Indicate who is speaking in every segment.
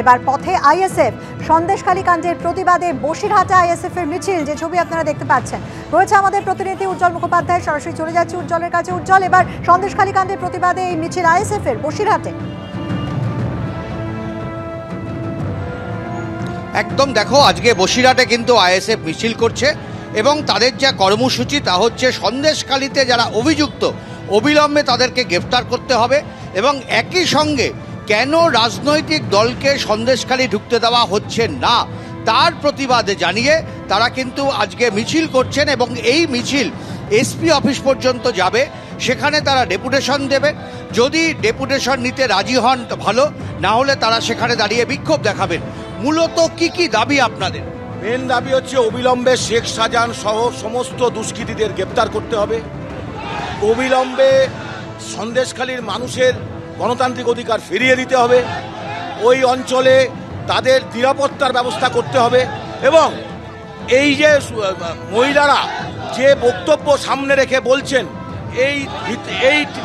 Speaker 1: এবার পথে আইএসএফ। সন্দেশখালী কাণ্ডের প্রতিবাদে বসিরহাটে আইএসএফ এর মিছিল, যে ছবি আপনারা দেখতে পাচ্ছেন। রয়েছে আমাদের প্রতিনিধি উজ্জ্বল মুখোপাধ্যায়, সরাসরি চলে যাচ্ছে উজ্জ্বলের কাছে। উজ্জ্বল, এবার সন্দেশখালী কাণ্ডের প্রতিবাদে এই মিছিল আইএসএফ এর বসিরহাটে।
Speaker 2: একদম দেখো, আজকে বসিরহাটে কিন্তু আইএসএফ মিছিল করছে এবং তাদের যা কর্মসূচি তা হচ্ছে সন্দেশখালীতে যারা অভিযুক্ত অবিলম্বে তাদেরকে গ্রেফতার করতে হবে এবং একই সঙ্গে কেন রাজনৈতিক দলকে সন্দেশখালী ঢুকতে দেওয়া হচ্ছে না তার প্রতিবাদে জানিয়ে তারা কিন্তু আজকে মিছিল করছেন এবং এই মিছিল এসপি অফিস পর্যন্ত যাবে। সেখানে তারা ডেপুটেশন দেবে। যদি ডেপুটেশন নিতে রাজি হন তো ভালো, না হলে তারা সেখানে দাঁড়িয়ে বিক্ষোভ দেখাবেন। মূলত কি দাবি আপনাদের?
Speaker 3: মেন দাবি হচ্ছে অবিলম্বে শেখ শাহজাহান সহ সমস্ত দুষ্কৃতীদের গ্রেপ্তার করতে হবে। অবিলম্বে সন্দেশখালীর মানুষের গণতান্ত্রিক অধিকার ফিরিয়ে দিতে হবে। ওই অঞ্চলে তাদের নিরাপত্তার ব্যবস্থা করতে হবে এবং এই যে মহিলারা যে বক্তব্য সামনে রেখে বলছেন, এই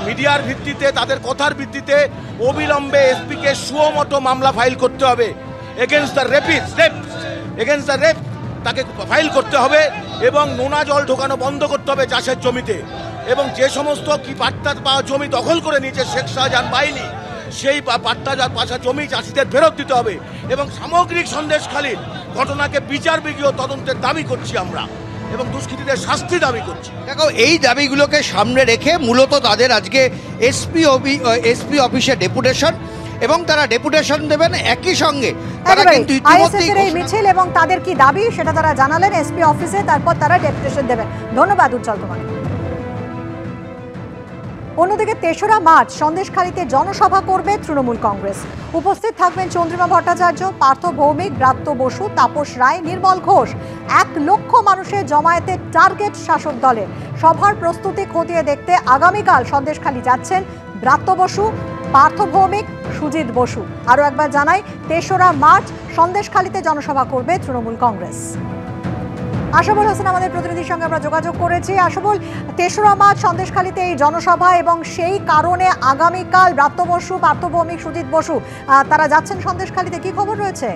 Speaker 3: মিডিয়ার ভিত্তিতে, তাদের কথার ভিত্তিতে অবিলম্বে এসপিকে সুমতো মামলা ফাইল করতে হবে। এগেনস্ট দ্য রেপ তাকে ফাইল করতে হবে এবং নোনা জল ঢোকানো বন্ধ করতে হবে চাষের জমিতে। এবং যে সমস্ত পাট্টা পাওয়া জমি দখল করে নিয়েছে শেখ শাহজাহান বাহিনী, সেই পাট্টা পাশা জমি চাষিদের ফেরত দিতে হবে এবং সামগ্রিক সন্দেশখালীর ঘটনাকে বিচারবিহীন তদন্তের দাবি করছি আমরা এবং দুষ্কৃতীদের শাস্তি দাবি করছি।
Speaker 2: দেখো, এই দাবিগুলোকে সামনে রেখে মূলত তাদের আজকে এসপি অফিসে ডেপুটেশন এবং তারা ডেপুটেশন দেবেন। একই সঙ্গে তারা কিন্তু
Speaker 1: আইএসএফ এর এই মিছিল এবং তাদের কি দাবি সেটা তারা জানালেন এসপি অফিসে, তারপর তারা ডেপুটেশন দেবেন। ধন্যবাদ উজ্জ্বল তোমাকে। অন্যদিকে ৩রা মার্চ সন্দেশখালীতে জনসভা করবে তৃণমূল কংগ্রেস। উপস্থিত থাকবেন চন্দ্রিমা ভট্টাচার্য, পার্থ ভৌমিক, ব্রাত্য বসু, তাপস রায়, নির্মল ঘোষ। ১ লক্ষ মানুষের জমায়েতে টার্গেট শাসক দলের। সভার প্রস্তুতি খতিয়ে দেখতে আগামীকাল সন্দেশখালী যাচ্ছেন ব্রাত্য বসু, পার্থ ভৌমিক, সুজিত বসু। আরও একবার জানাই, ৩রা মার্চ সন্দেশখালীতে জনসভা করবে তৃণমূল কংগ্রেস। আশাবুল হাসান আমাদের প্রতিনিধির সঙ্গে আমরা যোগাযোগ করেছি। আশাবুল, ৩রা মার্চ সন্দেশখালীতে এই জনসভা এবং সেই কারণে আগামীকাল ব্রাত্য বসু, পার্থ ভৌমিক, সুজিত বসু তারা যাচ্ছেন সন্দেশখালীতে, কি খবর রয়েছে?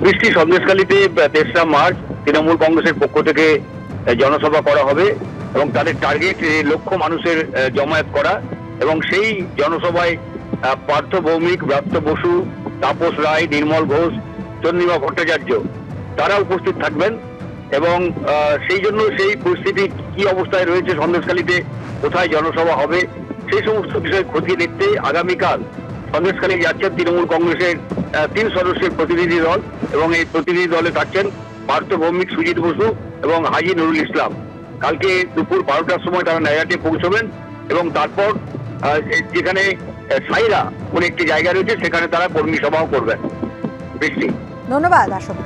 Speaker 4: বৃষ্টি, সন্দেশখালীতে ৩রা মার্চ তৃণমূল কংগ্রেসের পক্ষ থেকে জনসভা করা হবে এবং তাদের টার্গেট লক্ষ মানুষের জমায়েত করা এবং সেই জনসভায় পার্থ ভৌমিক, ব্রাত্য বসু, তাপস রায়, নির্মল ঘোষ, চন্দ্রিমা ভট্টাচার্য তারা উপস্থিত থাকবেন এবং সেই জন্য সেই পরিস্থিতি কি অবস্থায় রয়েছে সন্দেশখালীতে, কোথায় জনসভা হবে সেই সমস্ত বিষয় খতিয়ে দেখতে আগামীকাল সন্দেশখালী যাচ্ছেন তৃণমূল কংগ্রেসের ৩ সদস্যের প্রতিনিধি দল এবং এই প্রতিনিধি দলে থাকছেন পার্থ ভৌমিক, সুজিত বসু এবং হাজী নুরুল ইসলাম। কালকে দুপুর 12টার সময় তারা নৈহাটে পৌঁছবেন এবং তারপর যেখানে সাইরা বলে একটি জায়গা রয়েছে সেখানে তারা কর্মী সভাও করবেন। বৃষ্টি,
Speaker 1: ধন্যবাদ। আসলে